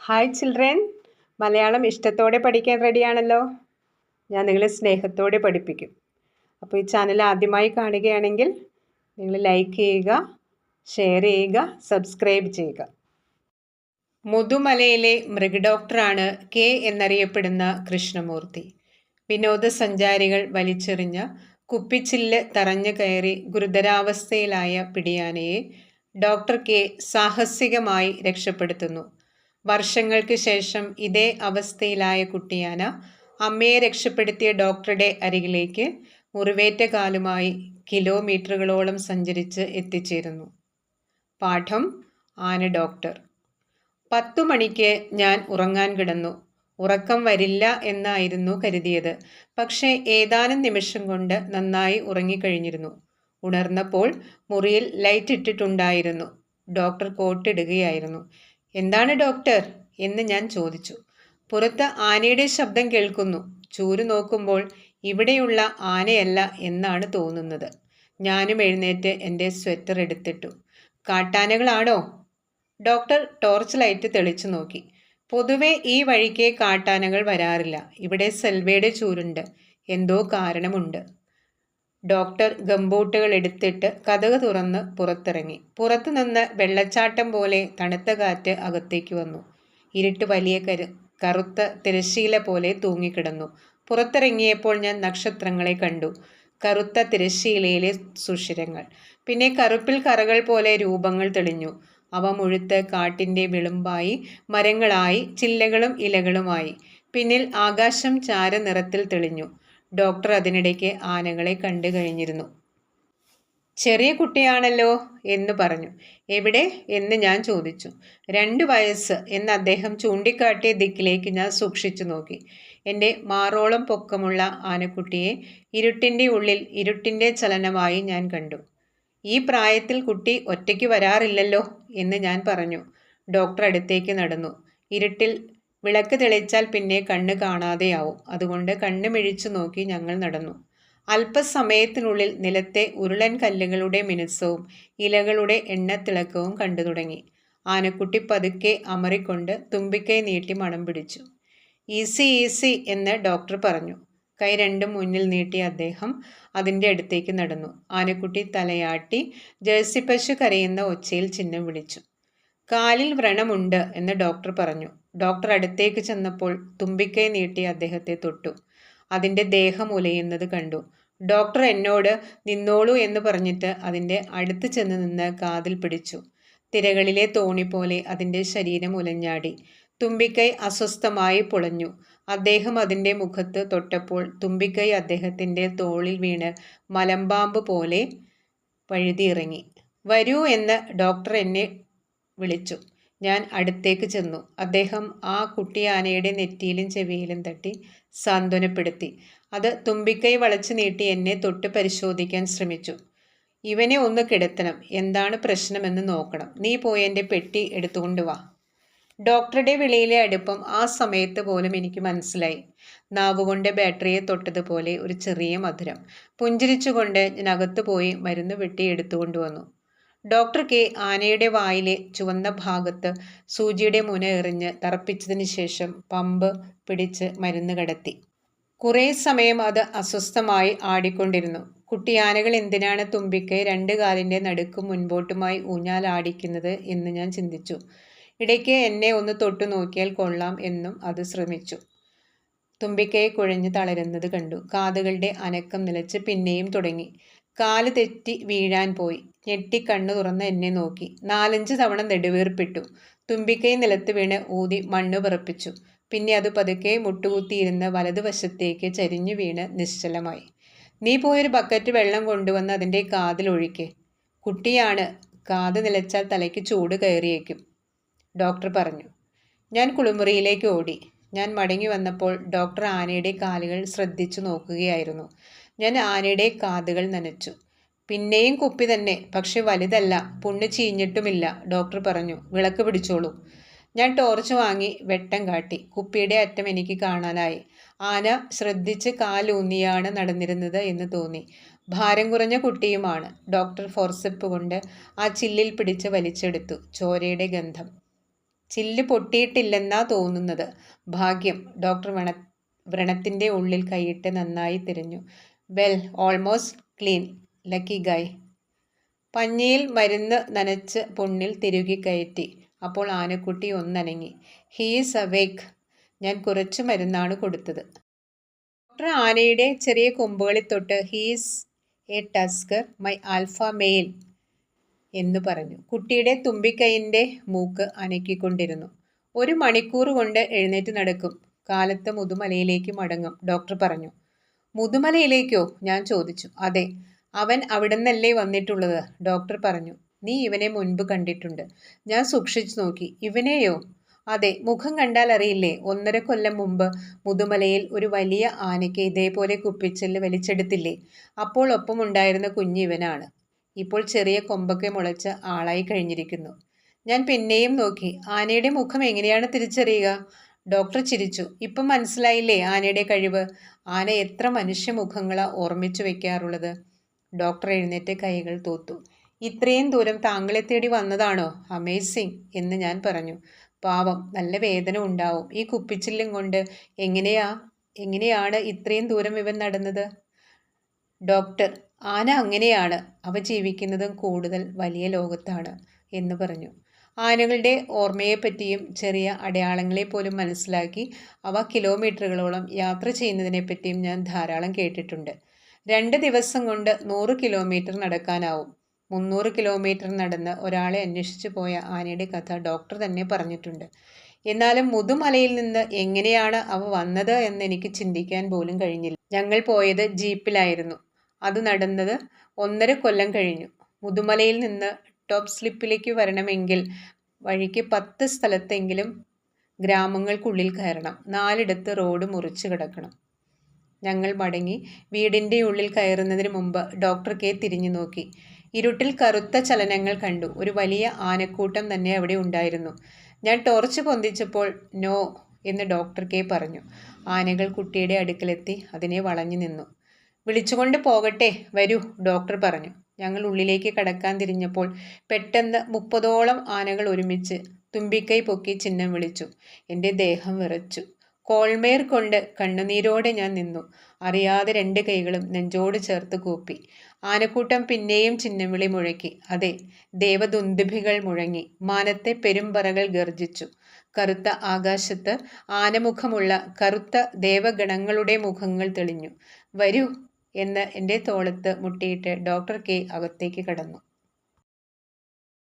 Hi children, Malayalam ഇഷ്ടത്തോടെ പഠിക്കാൻ റെഡിയാണല്ലോ. ഞാൻ നിങ്ങളെ സ്നേഹത്തോടെ പഠിപ്പിക്കും. അപ്പോൾ ഈ ചാനൽ ആദ്യമായി കാണുകയാണെങ്കിൽ നിങ്ങൾ ലൈക്ക് ചെയ്യുക, ഷെയർ ചെയ്യുക, സബ്സ്ക്രൈബ് ചെയ്യുക. മുതുമലയിലെ മൃഗഡോക്ടറാണ് കെ എന്നറിയപ്പെടുന്ന കൃഷ്ണമൂർത്തി. വിനോദസഞ്ചാരികൾ വലിച്ചെറിഞ്ഞ കുപ്പിച്ചില്ല് തറഞ്ഞു കയറി ഗുരുതരാവസ്ഥയിലായ പിടിയാനയെ ഡോക്ടർ കെ സാഹസികമായി രക്ഷപ്പെടുത്തുന്നു. വർഷങ്ങൾക്ക് ശേഷം ഇതേ അവസ്ഥയിലായ കുട്ടിയാന അമ്മയെ രക്ഷപ്പെടുത്തിയ ഡോക്ടറുടെ അരികിലേക്ക് മുറിവേറ്റ കാലുമായി കിലോമീറ്ററുകളോളം സഞ്ചരിച്ച് എത്തിച്ചേരുന്നു. പാഠം: ആന ഡോക്ടർ. 10 മണിക്ക് ഞാൻ ഉറങ്ങാൻ കിടന്നു. ഉറക്കം വരില്ല എന്നായിരുന്നു കരുതിയത്. പക്ഷേ ഏതാനും നിമിഷം കൊണ്ട് നന്നായി ഉറങ്ങിക്കഴിഞ്ഞിരുന്നു. ഉണർന്നപ്പോൾ മുറിയിൽ ലൈറ്റ് ഇട്ടിട്ടുണ്ടായിരുന്നു. ഡോക്ടർ കോട്ടിടുകയായിരുന്നു. എന്താണ് ഡോക്ടർ എന്ന് ഞാൻ ചോദിച്ചു. പുറത്ത് ആനയുടെ ശബ്ദം കേൾക്കുന്നു. ചൂര് നോക്കുമ്പോൾ ഇവിടെയുള്ള ആനയല്ല എന്നാണ് തോന്നുന്നത്. ഞാനും എഴുന്നേറ്റ് എൻ്റെ സ്വെറ്റർ എടുത്തിട്ടു. കാട്ടാനകളാണോ? ഡോക്ടർ ടോർച്ച് ലൈറ്റ് തെളിച്ചു നോക്കി. പൊതുവെ ഈ വഴിക്ക് കാട്ടാനകൾ വരാറില്ല. ഇവിടെ സെൽവയുടെ ചൂരുണ്ട്. എന്തോ കാരണമുണ്ട്. ഡോക്ടർ ഗംബൂട്ടുകൾ എടുത്തിട്ട് കതക് തുറന്ന് പുറത്തിറങ്ങി. പുറത്തുനിന്ന് വെള്ളച്ചാട്ടം പോലെ തണുത്ത കാറ്റ് അകത്തേക്ക് വന്നു. ഇരുട്ട് വലിയ കറുത്ത തിരശ്ശീല പോലെ തൂങ്ങിക്കിടന്നു. പുറത്തിറങ്ങിയപ്പോൾ ഞാൻ നക്ഷത്രങ്ങളെ കണ്ടു. കറുത്ത തിരശ്ശീലയിലെ സുഷിരങ്ങൾ. പിന്നെ കറുപ്പിൽ കറകൾ പോലെ രൂപങ്ങൾ തെളിഞ്ഞു. അവ മുഴുത്ത് കാട്ടിൻ്റെ വിളുമ്പായി, മരങ്ങളായി, ചില്ലകളും ഇലകളുമായി. പിന്നിൽ ആകാശം ചാരനിറത്തിൽ തെളിഞ്ഞു. ഡോക്ടർ അതിനിടയ്ക്ക് ആനകളെ കണ്ടു കഴിഞ്ഞിരുന്നു. ചെറിയ കുട്ടിയാണല്ലോ എന്ന് പറഞ്ഞു. എവിടെ എന്ന് ഞാൻ ചോദിച്ചു. 2 വയസ്സ് എന്ന് അദ്ദേഹം ചൂണ്ടിക്കാട്ടിയ ദിക്കിലേക്ക് ഞാൻ സൂക്ഷിച്ചു നോക്കി. എൻ്റെ മാറോളം പൊക്കമുള്ള ആനക്കുട്ടിയെ ഇരുട്ടിൻ്റെ ഉള്ളിൽ ഇരുട്ടിൻ്റെ ചലനമായി ഞാൻ കണ്ടു. ഈ പ്രായത്തിൽ കുട്ടി ഒറ്റയ്ക്ക് വരാറില്ലല്ലോ എന്ന് ഞാൻ പറഞ്ഞു. ഡോക്ടർ അടുത്തേക്ക് നടന്നു. ഇരുട്ടിൽ വിളക്ക് തെളിച്ചാൽ പിന്നെ കണ്ണ് കാണാതെയാവും. അതുകൊണ്ട് കണ്ണ് മിഴിച്ചു നോക്കി ഞങ്ങൾ നടന്നു. അല്പസമയത്തിനുള്ളിൽ നിലത്തെ ഉരുളൻ കല്ലുകളുടെ മിനുസവും ഇലകളുടെ എണ്ണത്തിളക്കവും കണ്ടു തുടങ്ങി. ആനക്കുട്ടി പതുക്കെ അമറിക്കൊണ്ട് തുമ്പിക്കൈ നീട്ടി മണം പിടിച്ചു. ഈസി ഈസി എന്ന് ഡോക്ടർ പറഞ്ഞു. കൈ രണ്ടും മുന്നിൽ നീട്ടി അദ്ദേഹം അതിൻ്റെ അടുത്തേക്ക് നടന്നു. ആനക്കുട്ടി തലയാട്ടി ജേഴ്സി പശു കരയുന്ന ഒച്ചയിൽ ചിഹ്നം വിളിച്ചു. കാലിൽ വ്രണമുണ്ട് എന്ന് ഡോക്ടർ പറഞ്ഞു. ഡോക്ടർ അടുത്തേക്ക് ചെന്നപ്പോൾ തുമ്പിക്കൈ നീട്ടി അദ്ദേഹത്തെ തൊട്ടു. അതിൻ്റെ ദേഹം ഉലയുന്നത് കണ്ടു. ഡോക്ടർ എന്നോട് നിന്നോളൂ എന്ന് പറഞ്ഞിട്ട് അതിൻ്റെ അടുത്ത് ചെന്ന് നിന്ന് കാതിൽ പിടിച്ചു. തിരകളിലെ തോണി പോലെ അതിൻ്റെ ശരീരം ഉലഞ്ഞാടി. തുമ്പിക്കൈ അസ്വസ്ഥമായി പുളഞ്ഞു. അദ്ദേഹം അതിൻ്റെ മുഖത്ത് തൊട്ടപ്പോൾ തുമ്പിക്കൈ അദ്ദേഹത്തിൻ്റെ തോളിൽ വീണ് മലമ്പാമ്പ് പോലെ വഴുതിയിറങ്ങി. വരൂ എന്ന് ഡോക്ടർ എന്നെ വിളിച്ചു. ഞാൻ അടുത്തേക്ക് ചെന്നു. അദ്ദേഹം ആ കുട്ടിയാനയുടെ നെറ്റിയിലും ചെവിയിലും തട്ടി സാന്ത്വനപ്പെടുത്തി. അത് തുമ്പിക്കൈ വളച്ചു നീട്ടി എന്നെ തൊട്ട് പരിശോധിക്കാൻ ശ്രമിച്ചു. ഇവനെ ഒന്ന് കിടത്തണം. എന്താണ് പ്രശ്നമെന്ന് നോക്കണം. നീ പോയി എൻ്റെ പെട്ടി എടുത്തുകൊണ്ട് വാ. ഡോക്ടറുടെ വിളിയിലെ അടുപ്പം ആ സമയത്ത് പോലും എനിക്ക് മനസ്സിലായി. നാവുകൊണ്ട് ബാറ്ററിയെ തൊട്ടതുപോലെ ഒരു ചെറിയ മധുരം. പുഞ്ചിരിച്ചുകൊണ്ട് ഞാൻ അകത്ത് പോയി മരുന്ന് വെട്ടി എടുത്തുകൊണ്ടുവന്നു. ഡോക്ടർ കെ ആനയുടെ വായിലെ ചുവന്ന ഭാഗത്ത് സൂചിയുടെ മുന എറിഞ്ഞ് തറപ്പിച്ചതിന് ശേഷം പമ്പ് പിടിച്ച് മരുന്ന് കടത്തി. കുറേ സമയം അത് അസ്വസ്ഥമായി ആടിക്കൊണ്ടിരുന്നു. കുട്ടിയാനകൾ എന്തിനാണ് തുമ്പിക്കൈ 2 കാലിൻ്റെ നടുക്കും മുൻപോട്ടുമായി ഊഞ്ഞാലാടിക്കുന്നത് എന്ന് ഞാൻ ചിന്തിച്ചു. ഇടയ്ക്ക് എന്നെ ഒന്ന് തൊട്ടു നോക്കിയാൽ കൊള്ളാം എന്നും അത് ശ്രമിച്ചു. തുമ്പിക്കൈ കുഴഞ്ഞു തളരുന്നത് കണ്ടു. കാതുകളുടെ അനക്കം നിലച്ച് പിന്നെയും തുടങ്ങി. കാല് തെറ്റി വീഴാൻ പോയി. ഞെട്ടി കണ്ണു തുറന്ന് എന്നെ നോക്കി. 4-5 തവണ നെടുവീർപ്പിട്ടു. തുമ്പിക്കൈ നിലത്ത് വീണ് ഊതി മണ്ണ് വിറപ്പിച്ചു. പിന്നെ അത് പതുക്കെ മുട്ടുകുത്തിയിരുന്ന വലതുവശത്തേക്ക് ചരിഞ്ഞു വീണ് നിശ്ചലമായി. നീ പോയൊരു ബക്കറ്റ് വെള്ളം കൊണ്ടുവന്ന് അതിൻ്റെ കാതിലൊഴിക്ക്. കുട്ടിയാണ്, കാത് നിലച്ചാൽ തലയ്ക്ക് ചൂട് കയറിയേക്കും, ഡോക്ടർ പറഞ്ഞു. ഞാൻ കുളിമുറിയിലേക്ക് ഓടി. ഞാൻ മടങ്ങി വന്നപ്പോൾ ഡോക്ടർ ആനയുടെ കാലുകൾ ശ്രദ്ധിച്ചു നോക്കുകയായിരുന്നു. ഞാൻ ആനയുടെ കാതുകൾ നനച്ചു. പിന്നെയും കുപ്പി തന്നെ, പക്ഷെ വലുതല്ല, പുണ്ണ് ചീഞ്ഞിട്ടുമില്ല, ഡോക്ടർ പറഞ്ഞു. വിളക്ക് പിടിച്ചോളൂ. ഞാൻ ടോർച്ച് വാങ്ങി വെട്ടം കാട്ടി. കുപ്പിയുടെ അറ്റം എനിക്ക് കാണാനായി. ആന ശ്രദ്ധിച്ച് കാലൂന്നിയാണ് നടന്നിരുന്നത് എന്ന് തോന്നി. ഭാരം കുറഞ്ഞ കുട്ടിയുമാണ്. ഡോക്ടർ ഫോർസെപ്പ് കൊണ്ട് ആ ചില്ലിൽ പിടിച്ച് വലിച്ചെടുത്തു. ചോരയുടെ ഗന്ധം. ചില്ല് പൊട്ടിയിട്ടില്ലെന്നാ തോന്നുന്നത്. ഭാഗ്യം. ഡോക്ടർ വ്രണത്തിൻ്റെ ഉള്ളിൽ കൈയിട്ട് നന്നായി തിരഞ്ഞു. Well, almost clean. ലക്കി ഗായ്. പഞ്ഞിയിൽ മരുന്ന് നനച്ച് പുണ്ണിൽ തിരുകി കയറ്റി. അപ്പോൾ ആനക്കുട്ടി ഒന്നനങ്ങി. ഹീസ് അവേക്ക്. ഞാൻ കുറച്ച് മരുന്നാണ് കൊടുത്തത്. ഡോക്ടർ ആനയുടെ ചെറിയ കൊമ്പുകളിൽ തൊട്ട് he's A tusker, my alpha male എന്ന് പറഞ്ഞു. കുട്ടിയുടെ തുമ്പിക്കൈയിൻ്റെ മൂക്ക് അനക്കിക്കൊണ്ടിരുന്നു. 1 മണിക്കൂർ കൊണ്ട് എഴുന്നേറ്റ് നടക്കും. കാലത്ത് മുതുമലയിലേക്ക് മടങ്ങും, ഡോക്ടർ പറഞ്ഞു. മുതുമലയിലേക്കോ? ഞാൻ ചോദിച്ചു. അതെ, അവൻ അവിടുന്നല്ലേ വന്നിട്ടുള്ളത്, ഡോക്ടർ പറഞ്ഞു. നീ ഇവനെ മുൻപ് കണ്ടിട്ടുണ്ട്. ഞാൻ സൂക്ഷിച്ചു നോക്കി. ഇവനെയോ? അതെ, മുഖം കണ്ടാൽ അറിയില്ലേ. 1.5 കൊല്ലം മുമ്പ് മുതുമലയിൽ ഒരു വലിയ ആനയ്ക്ക് ഇതേപോലെ കുപ്പിച്ചില്ല് വലിച്ചെടുത്തില്ലേ? അപ്പോൾ ഒപ്പമുണ്ടായിരുന്ന കുഞ്ഞ് ഇവനാണ്. ഇപ്പോൾ ചെറിയ കൊമ്പൊക്കെ മുളച്ച് ആളായി കഴിഞ്ഞിരിക്കുന്നു. ഞാൻ പിന്നെയും നോക്കി. ആനയുടെ മുഖം എങ്ങനെയാണ് തിരിച്ചറിയുക? ഡോക്ടർ ചിരിച്ചു. ഇപ്പം മനസ്സിലായില്ലേ ആനയുടെ കഴിവ്? ആന എത്ര മനുഷ്യമുഖങ്ങളാ ഓർമ്മിച്ചു വെക്കാറുള്ളത്. ഡോക്ടർ എഴുന്നേറ്റ് കൈകൾ തൂത്തു. ഇത്രയും ദൂരം താങ്കളെ തേടി വന്നതാണോ? അമേസിങ് എന്ന് ഞാൻ പറഞ്ഞു. പാവം, നല്ല വേദന ഉണ്ടാവും. ഈ കുപ്പിച്ചില്ലും കൊണ്ട് എങ്ങനെയാണ് ഇത്രയും ദൂരം ഇവൻ നടന്നത്? ഡോക്ടർ, ആന അങ്ങനെയാണ്. അവ ജീവിക്കുന്നതും കൂടുതൽ വലിയ ലോകത്താണ് എന്ന് പറഞ്ഞു. ആനകളുടെ ഓർമ്മയെപ്പറ്റിയും ചെറിയ അടയാളങ്ങളെപ്പോലും മനസ്സിലാക്കി അവ കിലോമീറ്ററുകളോളം യാത്ര ചെയ്യുന്നതിനെപ്പറ്റിയും ഞാൻ ധാരാളം കേട്ടിട്ടുണ്ട്. 2 ദിവസം കൊണ്ട് 100 കിലോമീറ്റർ നടക്കാനാവും. 300 കിലോമീറ്റർ നടന്ന് ഒരാളെ അന്വേഷിച്ചു പോയ ആനയുടെ കഥ ഡോക്ടർ തന്നെ പറഞ്ഞിട്ടുണ്ട്. എന്നാലും മുതുമലയിൽ നിന്ന് എങ്ങനെയാണ് അവ വന്നത് എന്ന് എനിക്ക് ചിന്തിക്കാൻ പോലും കഴിഞ്ഞില്ല. ഞങ്ങൾ പോയത് ജീപ്പിലായിരുന്നു. അത് നടന്നത് 1.5 കൊല്ലം കഴിഞ്ഞു. മുതുമലയിൽ നിന്ന് ടോപ്പ് സ്ലിപ്പിലേക്ക് വരണമെങ്കിൽ വഴിക്ക് 10 സ്ഥലത്തെങ്കിലും ഗ്രാമങ്ങൾക്കുള്ളിൽ കയറണം. 4 റോഡ് മുറിച്ച് കിടക്കണം. ഞങ്ങൾ മടങ്ങി വീടിൻ്റെ ഉള്ളിൽ കയറുന്നതിന് മുമ്പ് ഡോക്ടർ കെ തിരിഞ്ഞു നോക്കി. ഇരുട്ടിൽ കറുത്ത ചലനങ്ങൾ കണ്ടു. ഒരു വലിയ ആനക്കൂട്ടം തന്നെ അവിടെ ഉണ്ടായിരുന്നു. ഞാൻ ടോർച്ച് പൊന്തിച്ചപ്പോൾ നോ എന്ന് ഡോക്ടർ കെ പറഞ്ഞു. ആനകൾ കുട്ടിയുടെ അടുക്കലെത്തി അതിനെ വളഞ്ഞു നിന്നു. വിളിച്ചുകൊണ്ട് പോകട്ടെ, വരൂ, ഡോക്ടർ പറഞ്ഞു. ഞങ്ങൾ ഉള്ളിലേക്ക് കടക്കാൻ തിരിഞ്ഞപ്പോൾ പെട്ടെന്ന് 30ഓളം ആനകൾ ഒരുമിച്ച് തുമ്പിക്കൈ പൊക്കി ചിഹ്നം വിളിച്ചു. എൻ്റെ ദേഹം വിറച്ചു. കോൾമേർ കൊണ്ട് കണ്ണുനീരോടെ ഞാൻ നിന്നു. അറിയാതെ 2 കൈകളും നെഞ്ചോട് ചേർത്ത് കൂപ്പി. ആനക്കൂട്ടം പിന്നെയും ചിഹ്നം വിളി മുഴക്കി. അതെ, ദേവദുന്ദുഭികൾ മുഴങ്ങി. മാനത്തെ പെരുമ്പറകൾ ഗർജിച്ചു. കറുത്ത ആകാശത്ത് ആനമുഖമുള്ള കറുത്ത ദേവഗണങ്ങളുടെ മുഖങ്ങൾ തെളിഞ്ഞു. വരൂ എന്ന് എൻ്റെ തോളത്ത് മുട്ടിയിട്ട് ഡോക്ടർ കെ അകത്തേക്ക് കടന്നു.